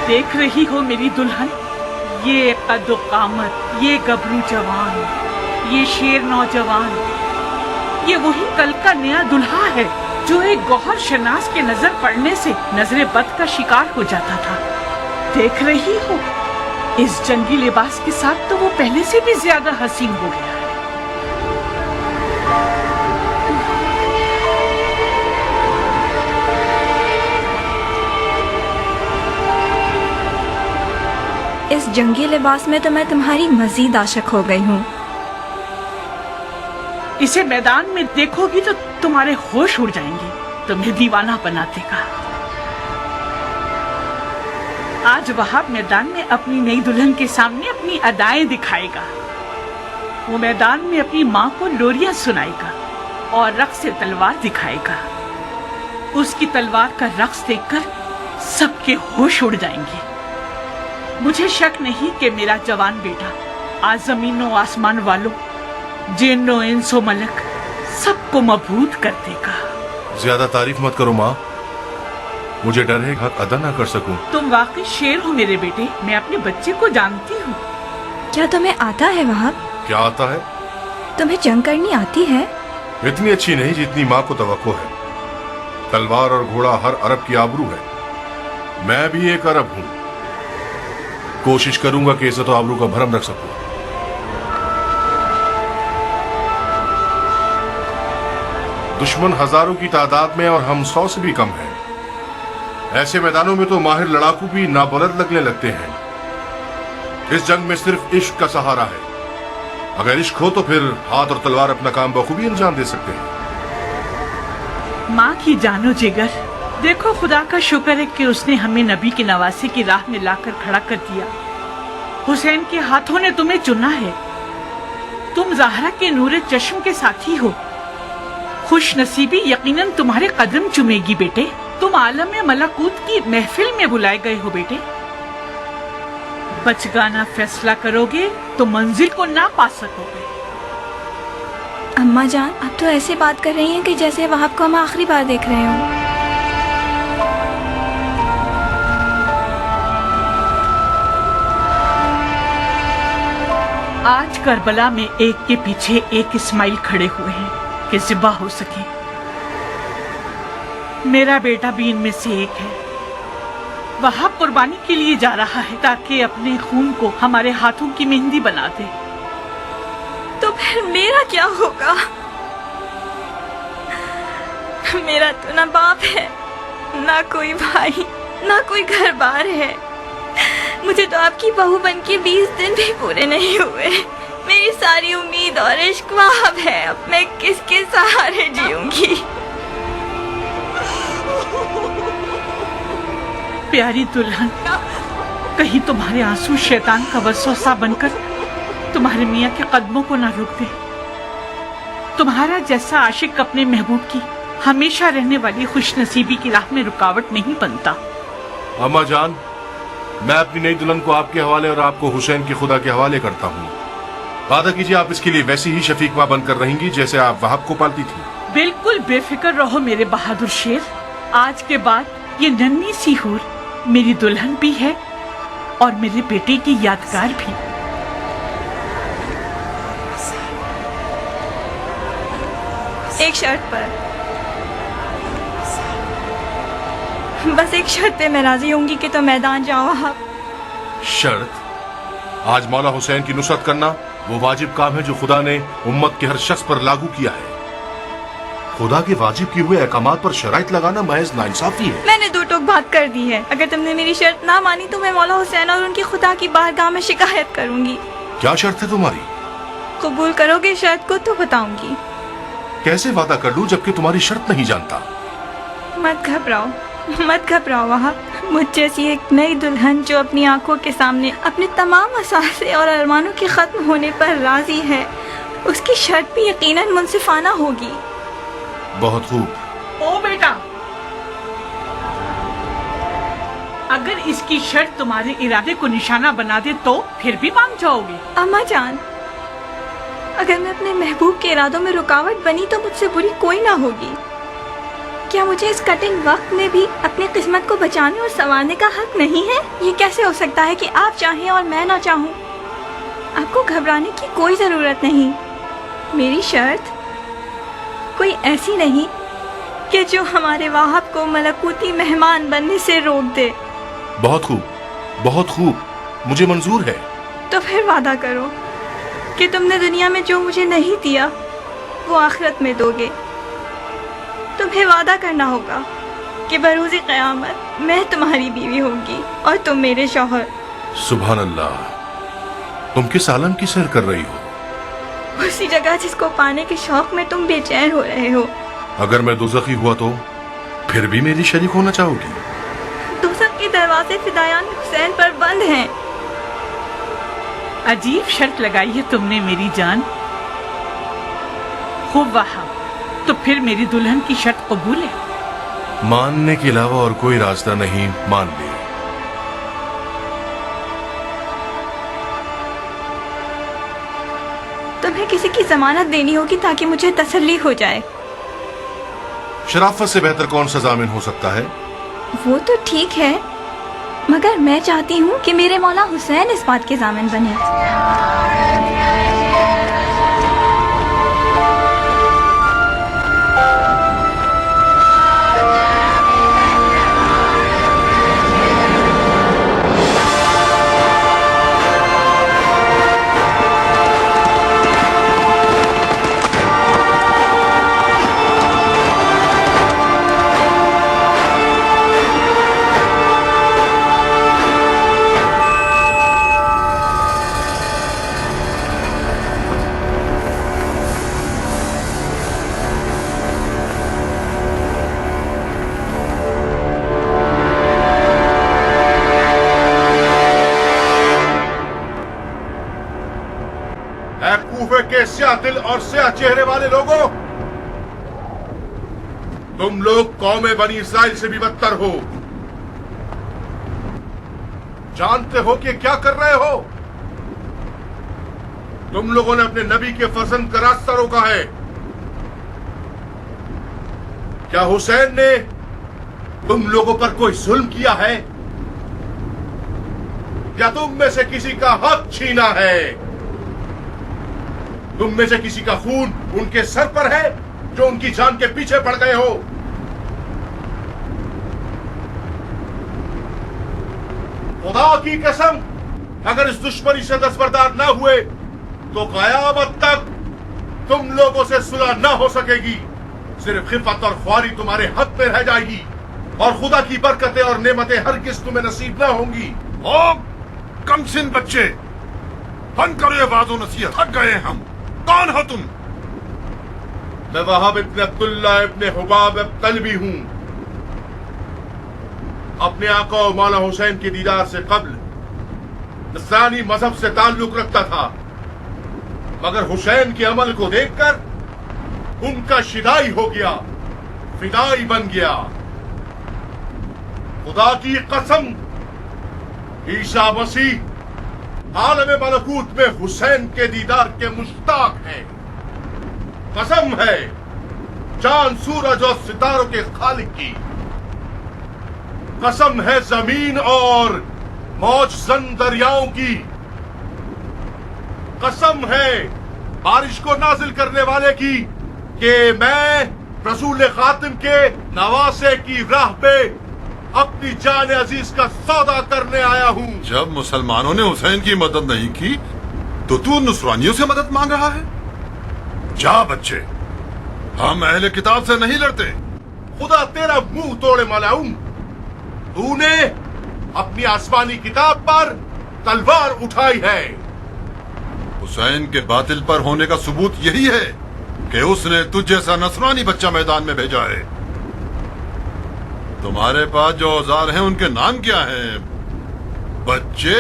देख रही हो मेरी दुल्हन, ये कद्दो कामत, ये गबरू जवान, ये शेर नौजवान, ये वही कल का नया दुल्हा है जो एक गौहर शनास के नजर पड़ने से नजरे बद का शिकार हो जाता था। देख रही हो, इस जंगी लिबास के साथ तो वो पहले से भी ज्यादा हसीन हो गया है। इस जंगी लिबास में तो मैं तुम्हारी मजीद आशिक हो गई हूँ। इसे मैदान में देखोगी तो तुम्हारे होश उड़ जाएंगे, तुम्हें दीवाना बना देगा। आज वहाब मैदान में अपनी नई दुल्हन के सामने अपनी अदाएं दिखाएगा। वो मैदान में अपनी माँ को लोरियां सुनाएगा और रक्स से तलवार दिखाएगा। उसकी तलवार का रक्स देखकर सबके होश उड़ जाएंगे। मुझे शक नहीं कि मेरा जवान बेटा आज जमीनों आसमान वालों, जिन्नो इंसो मलक सबको मबहूत कर देगा। ज्यादा तारीफ मत करो माँ, मुझे डर है हक अदा ना कर सकूं। तुम वाकई शेर हो मेरे बेटे, मैं अपने बच्चे को जानती हूँ। क्या तुम्हें आता है वहाब? क्या आता है? तुम्हें जंग करनी आती है? इतनी अच्छी नहीं जितनी माँ को तवक्को है। तलवार और घोड़ा हर अरब की आबरू है। मैं भी एक अरब हूँ। कोशिश करूंगा कि इज्जत और आबरू का भरम रख सकूं। दुश्मन हजारों की तादाद में और हम 100 से भी कम हैं। ऐसे मैदानों में तो माहिर लड़ाकू भी नाबलद लगने लगते हैं। इस जंग में सिर्फ इश्क का सहारा है। अगर इश्क हो तो फिर हाथ और तलवार अपना काम बखूबी अंजाम दे सकते हैं। माँ की जानो जिगर, देखो खुदा का शुक्र है कि उसने हमें नबी की नवासी की राह में लाकर खड़ा कर दिया। हुसैन के हाथों ने तुम्हें चुना है। तुम ज़हरा के नूरे चश्म के साथी हो। खुश नसीबी यकीनन तुम्हारे कदम चुमेगी बेटे। तुम आलम में मलाकूत की महफिल में बुलाए गए हो बेटे। बचगाना फैसला करोगे तो मंजिल को ना पा सकोगे। अम्मा जान, अब तो ऐसे बात कर रही हैं कि जैसे वहाब को हम आखिरी बार देख रहे हो। आज करबला में एक के पीछे एक इस्माइल खड़े हुए हैं कि ज़िबा हो सके। मेरा बेटा भी इनमें से एक है। वह कुर्बानी के लिए जा रहा है ताकि अपने खून को हमारे हाथों की मेहंदी बना दे। तो फिर मेरा क्या होगा? मेरा तो ना बाप है, ना कोई भाई, ना कोई घर बार है। मुझे तो आपकी बहू बन के 20 दिन भी पूरे नहीं हुए। मेरी सारी उम्मीद और इश्क वहाब है। अब मैं किसके सहारे जीऊंगी? प्यारी दुल्हन, कहीं तुम्हारे आंसू शैतान का वसवसा बनकर तुम्हारे मियाँ के कदमों को ना रोक दे। तुम्हारा जैसा आशिक अपने महबूब की हमेशा रहने वाली खुशनसीबी की राह में रुकावट नहीं बनता। अम्मा जान, मैं अपनी नई दुल्हन को आपके हवाले और आपको हुसैन के खुदा के हवाले करता हूँ। वादा कीजिए आप इसके लिए वैसी ही शफीक माँ बनकर रहेंगी जैसे आप वहाब को पालती थी। बिल्कुल बेफिक्र रहो मेरे बहादुर शेर। आज के बाद ये नन्ही सी हूर मेरी दुल्हन भी है और मेरे बेटे की यादगार भी। एक शर्त पर, बस एक शर्त पे मैं राजी होंगी कि तो मैदान जाओ आप। शर्त? आज मौला हुसैन की नुसरत करना वो वाजिब काम है जो खुदा ने उम्मत के हर शख्स पर लागू किया है। खुदा के वाजिब किए हुए अहकामात पर शराइत लगाना महज नाइंसाफी है। मैंने दो टोक बात कर दी है। अगर तुमने मेरी शर्त ना मानी तो मैं मौला हुसैन और उनकी खुदा की बारगाह में शिकायत करूंगी। क्या शर्त है तुम्हारी? कबूल करोगे शर्त को तो बताऊंगी। कैसे वादा कर लूं जबकि तुम्हारी शर्त नहीं जानता? मत घबराओ, मत घबराओ वहाब। मुझ जैसी एक नई दुल्हन जो अपनी आंखों के सामने अपने तमाम असासे और अरमानों के खत्म होने पर राजी है, उसकी शर्त भी यकीनन मुंसिफाना होगी। बहुत खूब। ओ बेटा, अगर इसकी शर्त तुम्हारे इरादे को निशाना बना दे तो फिर भी मान जाओगे? अम्मा जान, अगर मैं अपने महबूब के इरादों में रुकावट बनी तो मुझसे बुरी कोई ना होगी, क्या मुझे इस कठिन वक्त में भी अपनी किस्मत को बचाने और संवारने का हक नहीं है? ये कैसे हो सकता है कि आप चाहें और मैं ना चाहूँ? आपको घबराने की कोई ज़रूरत नहीं। मेरी शर्त कोई ऐसी नहीं कि जो हमारे वाहब को मलकूती मेहमान बनने से रोक दे। बहुत खूब, बहुत खूब, मुझे मंजूर है। तो फिर वादा करो कि तुमने दुनिया में जो मुझे नहीं दिया वो आखिरत में दोगे। तुम्हें वादा करना होगा कि बरूज़ क़यामत मैं तुम्हारी बीवी होंगी और तुम मेरे शौहर। सुभान अल्लाह, तुम किस आलम की सैर कर रही हो? उसी जगह जिसको पाने के शौक में तुम बेचैन हो रहे हो। अगर मैं दोज़खी हुआ तो फिर भी मेरी शरीक होना चाहोगी? दोज़ख के दरवाजे फिदायान हुसैन पर बंद हैं। अजीब शर्त लगाई है तुमने मेरी जान। खूब वहाब, तो फिर मेरी दुल्हन की शर्त कबूल है? मानने के अलावा और कोई रास्ता नहीं, मान ले। तुम्हें किसी की जमानत देनी होगी ताकि मुझे तसल्ली हो जाए। शराफत से बेहतर कौन सा जामिन हो सकता है? वो तो ठीक है, मगर मैं चाहती हूँ कि मेरे मौला हुसैन इस बात के जामिन बने। कूफे के स्याह दिल और स्याह चेहरे वाले लोगों, तुम लोग कौम बनी इसराइल से भी बदतर हो। जानते हो कि क्या कर रहे हो? तुम लोगों ने अपने नबी के फर्जंद का रास्ता रोका है। क्या हुसैन ने तुम लोगों पर कोई जुल्म किया है या तुम में से किसी का हक छीना है? तुम में से किसी का खून उनके सर पर है जो उनकी जान के पीछे पड़ गए हो? खुदा की कसम, अगर इस दुश्मनी से दस्तबरदार ना हुए तो कयामत तक तुम लोगों से सुलह ना हो सकेगी। सिर्फ खिफत और ख्वारी तुम्हारे हक में रह जाएगी और खुदा की बरकतें और नेमतें हरगिज़ तुम्हें नसीब ना होंगी। ओ कमसिन बच्चे, बंद करो ये वाज़ो नसीहत, थक गए हम। कौन हो तुम? मैं वहाब इब्न अब्दुल्ला इब्न हुबाब तलबी हूं। अपने आका और मौला हुसैन के दीदार से कब्ल नस्रानी मजहब से ताल्लुक रखता था, मगर हुसैन के अमल को देखकर उनका शिदाई हो गया, फिदाई बन गया। खुदा की कसम, ईसा मसीह आलम मलकूत में हुसैन के दीदार के मुश्ताक हैं। कसम है चांद सूरज और सितारों के खालिक की। कसम है जमीन और मौजजन दरियाओं की। कसम है बारिश को नाजिल करने वाले की कि मैं रसूल खातिम के नवासे की राह पे अपनी जान अजीज का सौदा करने आया हूँ। जब मुसलमानों ने हुसैन की मदद नहीं की तो तू नुसरानियों से मदद मांग रहा है? जा बच्चे, हम अहले किताब से नहीं लड़ते। खुदा तेरा मुंह तोड़े मलाऊं, तूने अपनी आसमानी किताब पर तलवार उठाई है। हुसैन के बातिल पर होने का सबूत यही है कि उसने तुझ जैसा नसरानी बच्चा मैदान में भेजा है। तुम्हारे पास जो औजार हैं उनके नाम क्या हैं, बच्चे?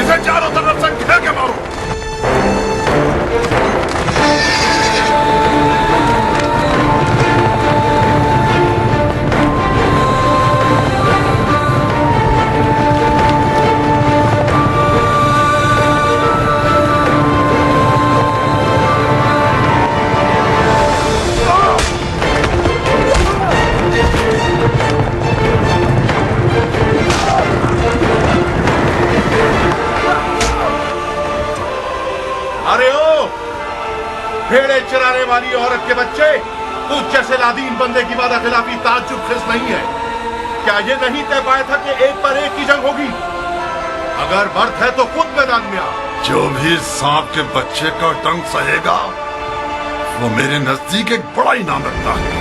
इसे चारों तरफ से घेर के मारो। अरे ओ भेड़े चराने वाली औरत के बच्चे, तुझ जैसे लादीन बंदे की वादा खिलाफी ताज्जुब खिस नहीं है। क्या ये नहीं तय पाया था कि एक पर एक की जंग होगी? अगर बर्थ है तो खुद मैदान में आ। जो भी सांप के बच्चे का डंक सहेगा वो मेरे नजदीक एक बड़ा इनाम रखता है।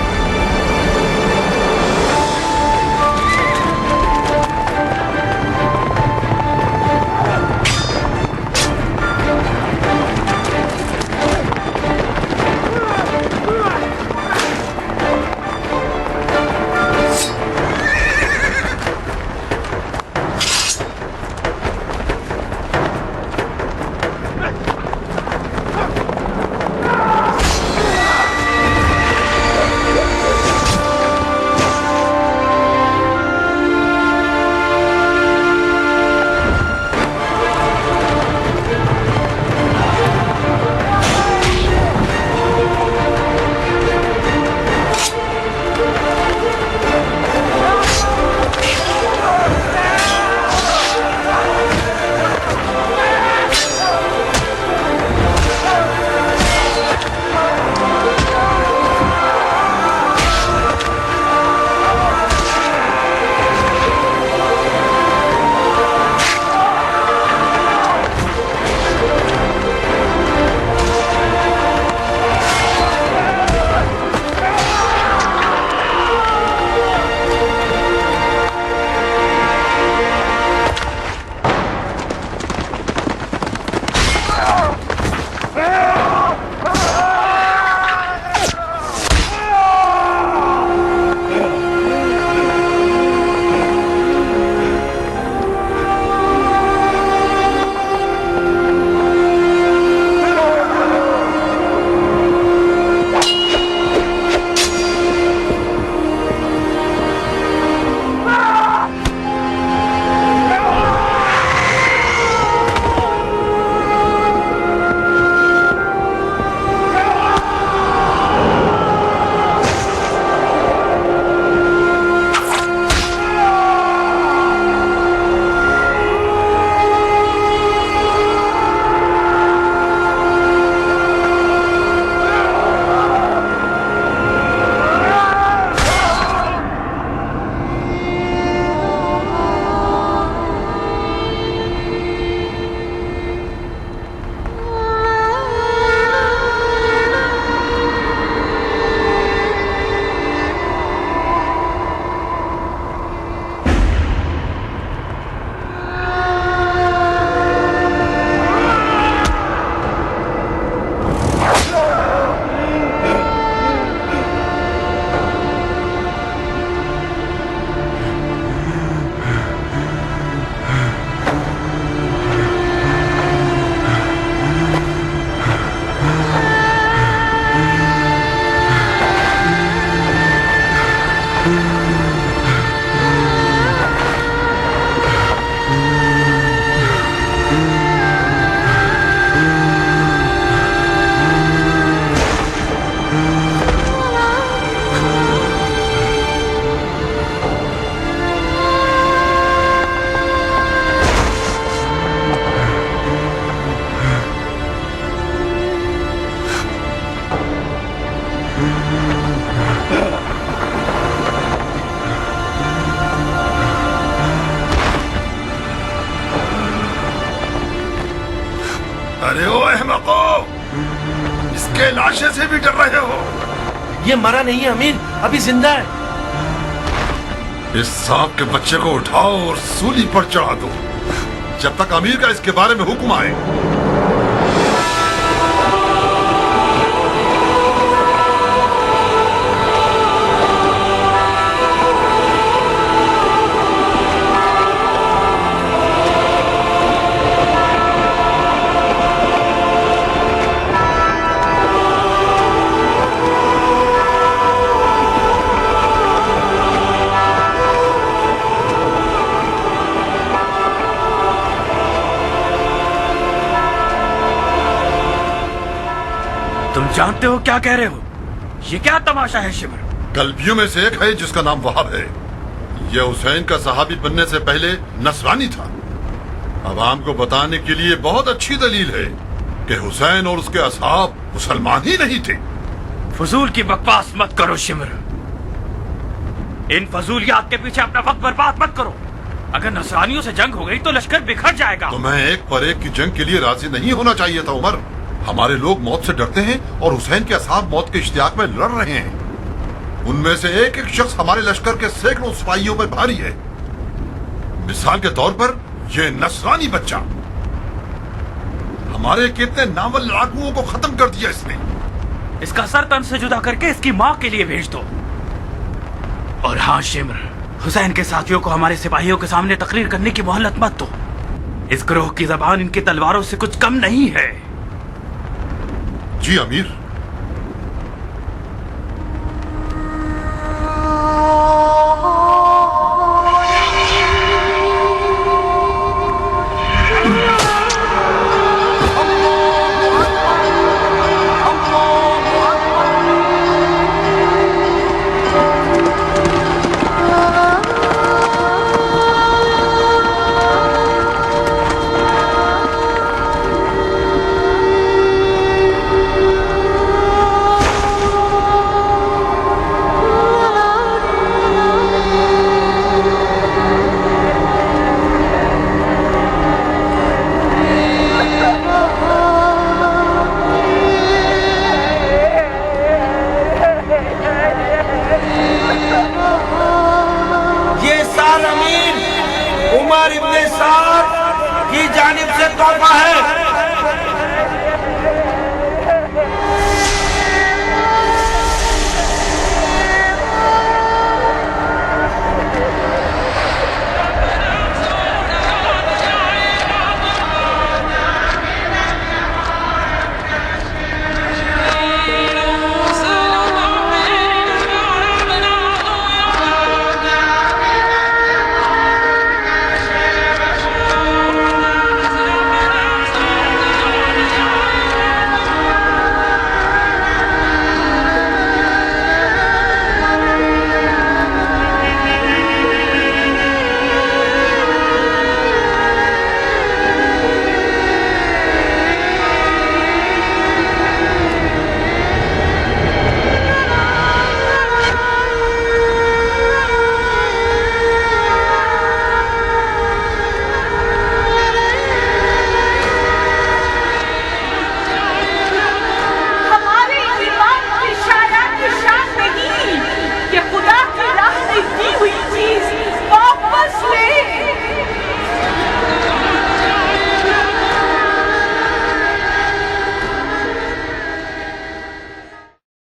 अरे ओ अहमको, इसके लाशे से भी डर रहे हो? ये मरा नहीं है अमीर, अभी जिंदा है। इस सांप के बच्चे को उठाओ और सूली पर चढ़ा दो, जब तक अमीर का इसके बारे में हुक्म आए। तुम जानते हो क्या कह रहे हो? ये क्या तमाशा है शिमर? कल्बियों में से एक है जिसका नाम वहाब है। यह हुसैन का सहाबी बनने से पहले नसरानी था। अवाम को बताने के लिए बहुत अच्छी दलील है कि हुसैन और उसके असहाब मुसलमान ही नहीं थे। फजूल की बकवास मत करो शिमर। इन फजूलियात के पीछे अपना वक्त बर्बाद मत करो। अगर नसरानियों से जंग हो गई तो लश्कर बिखर जाएगा। तो मैं एक पर एक की जंग के लिए राजी नहीं होना चाहिए था उमर। हमारे लोग मौत से डरते हैं और हुसैन के असहाब मौत के इश्तियाक में लड़ रहे हैं। उनमें से एक एक शख्स हमारे लश्कर के सैकड़ों सिपाहियों पर भारी है। मिसाल के तौर पर यह नसरानी बच्चा हमारे कितने नावल लड़ाकुओं को खत्म कर दिया इसने। इसका सर तन से जुदा करके इसकी माँ के लिए भेज दो। और हाँ शिमर, हुसैन के साथियों को हमारे सिपाहियों के सामने तकरीर करने की मोहलत मत दो। इस ग्रोह की जबान इनकी तलवारों से कुछ कम नहीं है। जी अमीर।